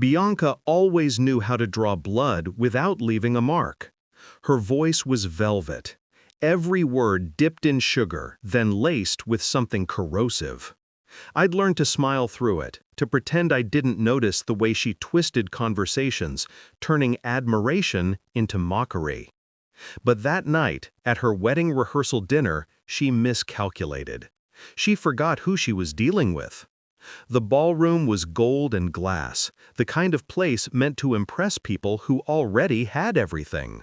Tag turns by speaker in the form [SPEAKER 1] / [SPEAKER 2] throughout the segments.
[SPEAKER 1] Bianca always knew how to draw blood without leaving a mark. Her voice was velvet, every word dipped in sugar, then laced with something corrosive. I'd learned to smile through it, to pretend I didn't notice the way she twisted conversations, turning admiration into mockery. But that night, at her wedding rehearsal dinner, she miscalculated. She forgot who she was dealing with. The ballroom was gold and glass, the kind of place meant to impress people who already had everything.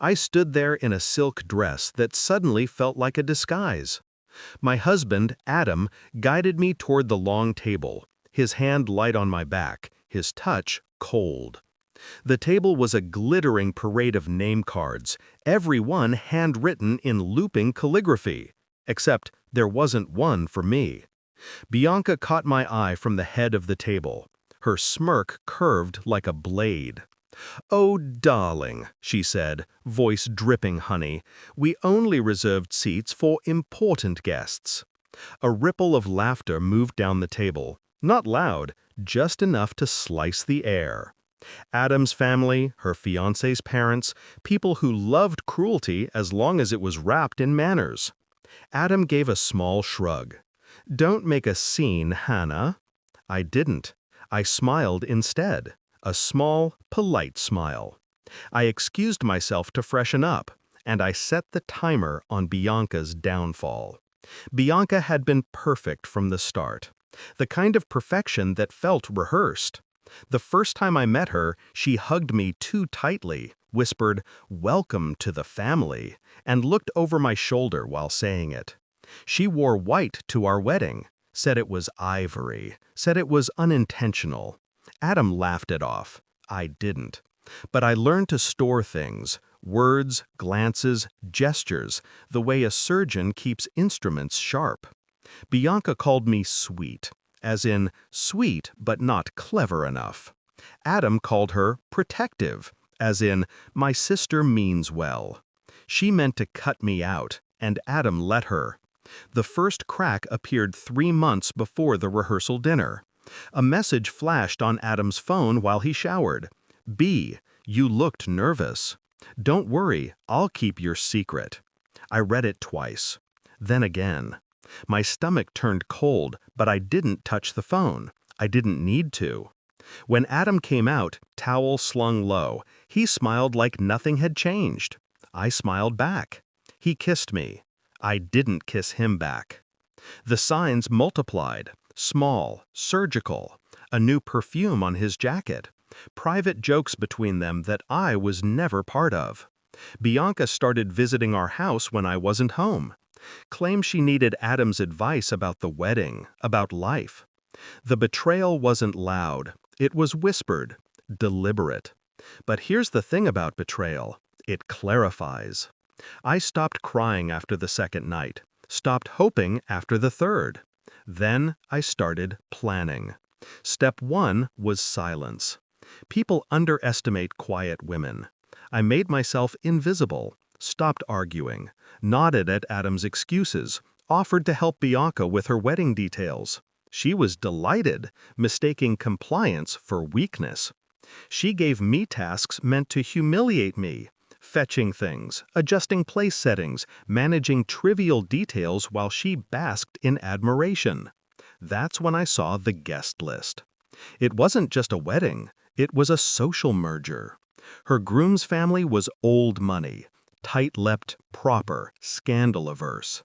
[SPEAKER 1] I stood there in a silk dress that suddenly felt like a disguise. My husband, Adam, guided me toward the long table, his hand light on my back, his touch cold. The table was a glittering parade of name cards, every one handwritten in looping calligraphy, except there wasn't one for me. Bianca caught my eye from the head of the table. Her smirk curved like a blade. "Oh, darling," she said, voice dripping honey, "we only reserved seats for important guests." A ripple of laughter moved down the table, not loud, just enough to slice the air. Adam's family, her fiancé's parents, people who loved cruelty as long as it was wrapped in manners. Adam gave a small shrug. "Don't make a scene, Hannah." I didn't. I smiled instead. A small, polite smile. I excused myself to freshen up, and I set the timer on Bianca's downfall. Bianca had been perfect from the start. The kind of perfection that felt rehearsed. The first time I met her, she hugged me too tightly, whispered, "Welcome to the family," and looked over my shoulder while saying it. She wore white to our wedding, said it was ivory, said it was unintentional. Adam laughed it off. I didn't. But I learned to store things, words, glances, gestures, the way a surgeon keeps instruments sharp. Bianca called me sweet, as in sweet but not clever enough. Adam called her protective, as in my sister means well. She meant to cut me out, and Adam let her. The first crack appeared 3 months before the rehearsal dinner. A message flashed on Adam's phone while he showered. "B, you looked nervous. Don't worry, I'll keep your secret." I read it twice. Then again. My stomach turned cold, but I didn't touch the phone. I didn't need to. When Adam came out, towel slung low, he smiled like nothing had changed. I smiled back. He kissed me. I didn't kiss him back. The signs multiplied. Small, surgical, a new perfume on his jacket, private jokes between them that I was never part of. Bianca started visiting our house when I wasn't home. Claimed she needed Adam's advice about the wedding, about life. The betrayal wasn't loud. It was whispered, deliberate. But here's the thing about betrayal. It clarifies. I stopped crying after the second night, stopped hoping after the third. Then I started planning. Step 1 was silence. People underestimate quiet women. I made myself invisible, stopped arguing, nodded at Adam's excuses, offered to help Bianca with her wedding details. She was delighted, mistaking compliance for weakness. She gave me tasks meant to humiliate me, fetching things, adjusting place settings, managing trivial details while she basked in admiration. That's when I saw the guest list. It wasn't just a wedding, it was a social merger. Her groom's family was old money, tight-lipped, proper, scandal-averse.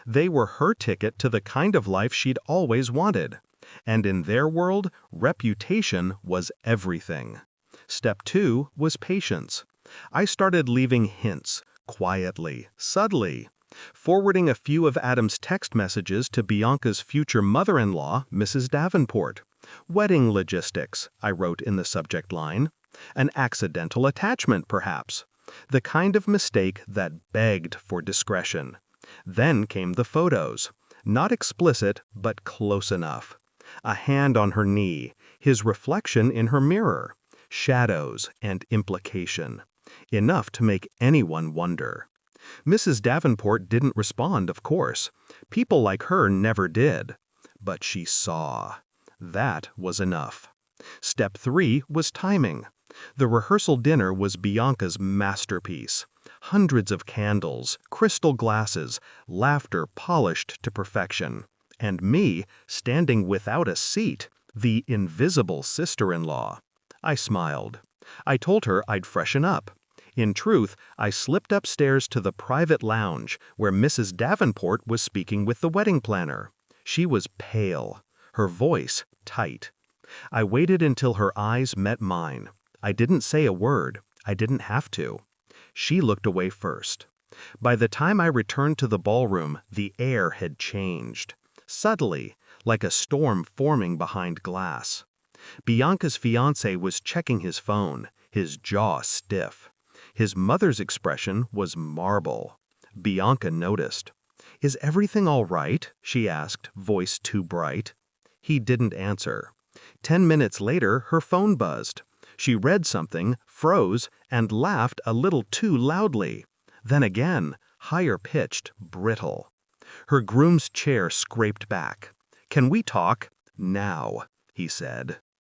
[SPEAKER 1] They were her ticket to the kind of life she'd always wanted. And in their world, reputation was everything. Step 2 was patience. I started leaving hints, quietly, subtly, forwarding a few of Adam's text messages to Bianca's future mother-in-law, Mrs. Davenport. "Wedding logistics," I wrote in the subject line. An accidental attachment, perhaps. The kind of mistake that begged for discretion. Then came the photos. Not explicit, but close enough. A hand on her knee, his reflection in her mirror. Shadows and implication. Enough to make anyone wonder. Mrs. Davenport didn't respond, of course. People like her never did. But she saw. That was enough. Step 3 was timing. The rehearsal dinner was Bianca's masterpiece. Hundreds of candles, crystal glasses, laughter polished to perfection. And me, standing without a seat, the invisible sister-in-law. I smiled. I told her I'd freshen up. In truth, I slipped upstairs to the private lounge where Mrs. Davenport was speaking with the wedding planner. She was pale, her voice tight. I waited until her eyes met mine. I didn't say a word. I didn't have to. She looked away first. By the time I returned to the ballroom, the air had changed. Subtly, like a storm forming behind glass. Bianca's fiancé was checking his phone, his jaw stiff. His mother's expression was marble. Bianca noticed. "Is everything all right?" she asked, voice too bright. He didn't answer. 10 minutes later, her phone buzzed. She read something, froze, and laughed a little too loudly. Then again, higher-pitched, brittle. Her groom's chair scraped back. "Can we talk?" "Now," he said.